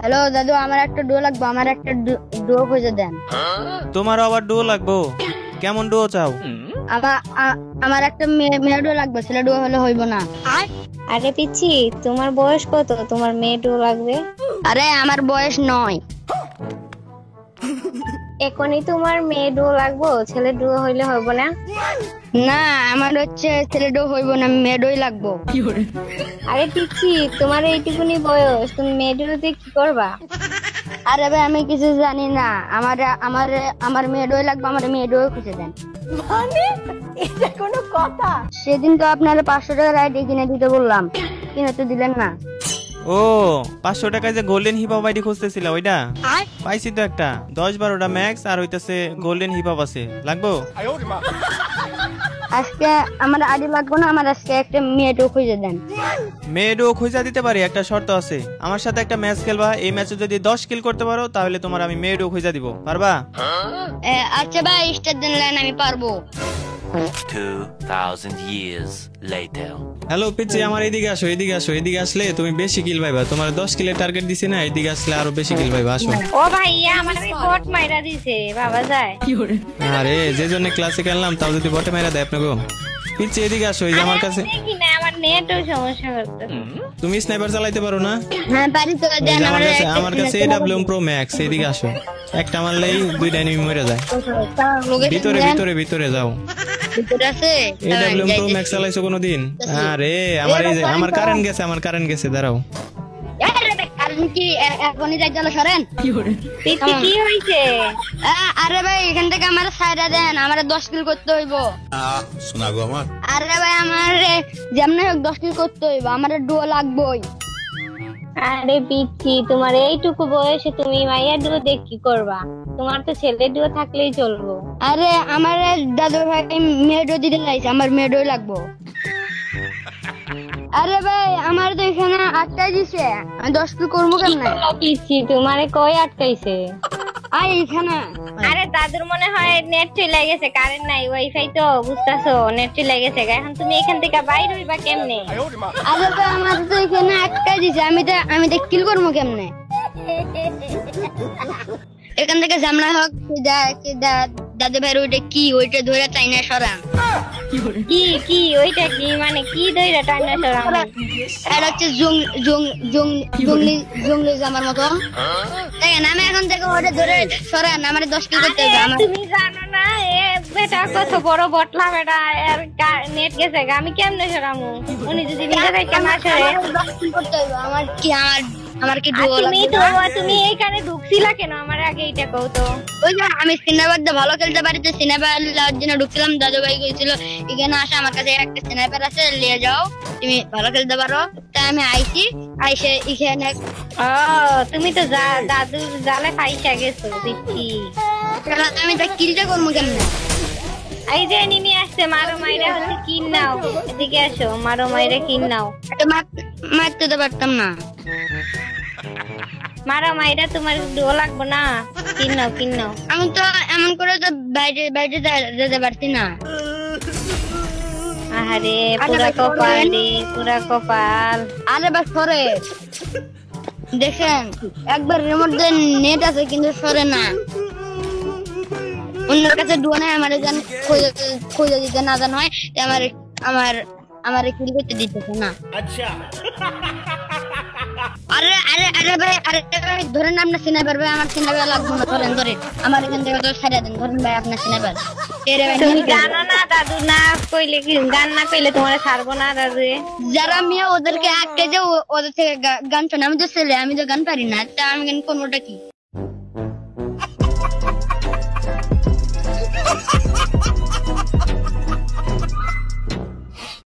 Hello দাদু, আমার একটা ডুয়ো লাগবে, আমার একটা ডুয়ো খুঁজে দেন। তোমার আবার ডুয়ো লাগবো? কেমন ডুয়ো চাও? আমার একটা মেয়ে ডুয়ো লাগবে, ছেলে ডুয়ো হলে হইব না। আরে পিচ্ছি, তোমার বয়স কত? তোমার মেয়েটু লাগবে? আরে আমার বয়স 9। এখনই তোমার মেয়ে ডুয়ো লাগবো, ছেলে ডুয়ো হইলে হইব না? না, আমার হচ্ছে ছেলে ডুয়ো হইব না, মেয়ে ডুয়ো লাগবো। আরে পিচ্ছি, তোমার এইটুকুনি বয়স, তুমি মেয়ে ডুয়োতে কি করবা? আরে ভাই আমি কিছু জানি না, আমার মেয়ে ডুয়ো লাগবে, আমার মেয়ে ডুয়ো খুঁজে দেন। মানে এটা কোনো কথা? সেদিন তো আপনারা 500 টাকার আইডি কিনে দিতে বললাম, কিনে তো দিলেন না। ও 500 টাকায় যে গোল্ডেন হিপ হপ আইডি খুঁজতেছিল ওইটা পাইছি তো, একটা 10-12টা ম্যাক্স আর হইতাছে গোল্ডেন হিপ হপ আছে, লাগবো? আজকে আমার আইডি লাগবে না, আমার আজকে একটা মেয়ে ডুয়ো খুঁজে দেন। মেয়েডও খুঁজা দিতে পারি, একটা শর্ত আছে। আমার সাথে একটা ম্যাচ খেলবা, এই ম্যাচে যদি 10 কিল করতে পারো তাহলে তোমার আমি মেয়েডও খুঁজা দিব, পারবা? আচ্ছা ভাই, স্টার দেন লাইন, আমি পারবো। 2000 years later. হ্যালো পিচ্ছি, আমার এদিকে আসো, এদিকে আসো। এদিকে আসলে তুমি বেশি কিল পাইবা, তোমার 10 কিলের টার্গেট দিছি না, এদিকে আসলে আরো বেশি কিল পাইবা, আসো। ও ভাইয়া, আমার বট মাইরা দিছে, বাবা যায়। আরে যে জন্য ক্লাসে খেললাম, তাও যদি বটে মেরা দেয় আপনাকে। পিচ্ছি এদিকে আসো, এই যে আমার কাছে। দেখি না, আমার নেটও সমস্যা হচ্ছে। তুমি স্নাইপার চালাইতে পারো না? হ্যাঁ পারি তো, এই দেন যে আমার আমার কাছে AWM Pro Max, এদিকে আসো। একটা মারলেই 2টা এনিমি মরে যায়। ভিতরে ভিতরে ভিতরে যাও। ভিতরে আছে AWM Pro Max চালাইছো কোনোদিন? আরে আমার এই যে আমার কারেন্ট গেছে, আমার কারেন্ট গেছে, দাঁড়াও। কারণ কি এখনই যাই, চলো সরেন। পিচ্ছি কি হইছে? আরে ভাই এখান থেকে আমার সাইডা দেন, আমার 10 কিল করতে হইব। শোনা গো আমার। আরে ভাই আমার যেমন হোক 10 কিল করতে হইব, আমার ডুয়ো লাগবেই। আরে পিচ্ছি, তোমার এইটুকু বয়সে তুমি মাইয়া ডুয়ো দেখ কি করবা? তোমার তো ছেলে ডুয়ো থাকলেই চলবো। আরে আমার দাদু ভাই মেয়ে ডুয়ো দিতে চাইছে, আমার মেয়ে ডুয়ো লাগবো। আরে ভাই আমার তো এখানে আটকাই দিছে, আমি 10 কিল করবো কেমনে? পিচ্ছি তোমারে কই আটকাইছে? আই এখানে। আরে দাদুর মনে হয় নেট চলে গেছে, কারেন্ট নাই, ওয়াইফাই তো বুঝতাছো, নেট চলে গেছে। এখন তুমি এখান থেকে বাইরে হইবা কেমনে? আরে ভাই আমার তো এখানে আটকাই দিছে, আমি তো কিল করবো কেমনে? এখান থেকে জামলা হোক দাদু ভাইয়ের ওইটা কি, ওইটা ধরে চাই না সরান। কি কি ওইটা কি মানে কি দইরা টাইনা সরাম? এটা হচ্ছে জঙ্গলি জামার মতন। দেখেন আমি এখন থেকে ওটা ধরে সরান, আমার 10 কিল করতে হবে। তুমি জানো না এ বেটা কত বড় বটলা বেটা, এর নেট গেছে, আমি কেমনে সরামু? উনি যদি নিজে থেকে না সরে 10 কিল করতে হবে। আমার কি ডুয়ো তুমি এইখানে ঢুকছিলা কেন? আমার আগে এইটা কও তো। ওই যে আমি সিনেমার ভালো খেলতে পারি, তো সিনেমার জন্য ঢুকছিলাম, দাদু ভাই কইছিল এখানে আসা, আমার কাছে একটা স্নাইপার আছে, নিয়ে যাও, তুমি ভালো খেলতে পারো। তাই আমি আইসে এখানে। ও তুমি তো দাদু জালে ফাইসা গেছো দেখছি। আমি তা কিলটা করবো কেমনে? এই যে নিমি আসছে, মারো মাইরা হচ্ছে কিন নাও, এদিকে আসো, মারো মাইরা কিন নাও। মারতে তো পারতাম না। মারো মাইরা, তোমার ডুয়ো লাগবো না, কিন নাও। আমি তো এমন করে তো বাইরে যেতে পারছি না। আরে পুরা কপাল রে, পুরা কপাল। আরে বাস সরে দেখেন, একবার রিমোট দিয়ে নেট আছে কিন্তু সরে না। অন্যের কাছে ডুয়ো নাই, আমার খোঁজা দিতে না জানা হয়, আমার কিল করতে দিতেছে না। আরে আরে আরে ভাই, ধরেন আপনার স্নাইপার ভাই, আমার স্নাইপার লাগবে না, ধরেন আমার এখান থেকে তো ছাড়িয়ে দেন, ধরেন ভাই আপনার স্নাইপার। তুমি জানো না দাদু না কইলে কি, গান না কইলে তোমার ছাড়বো না দাদু। যারা মেয়ে ওদেরকে আটকে যে ওদের থেকে গান শোনে, আমি তো ছেলে, আমি তো গান পারি না, তা আমি গান কোনটা কি?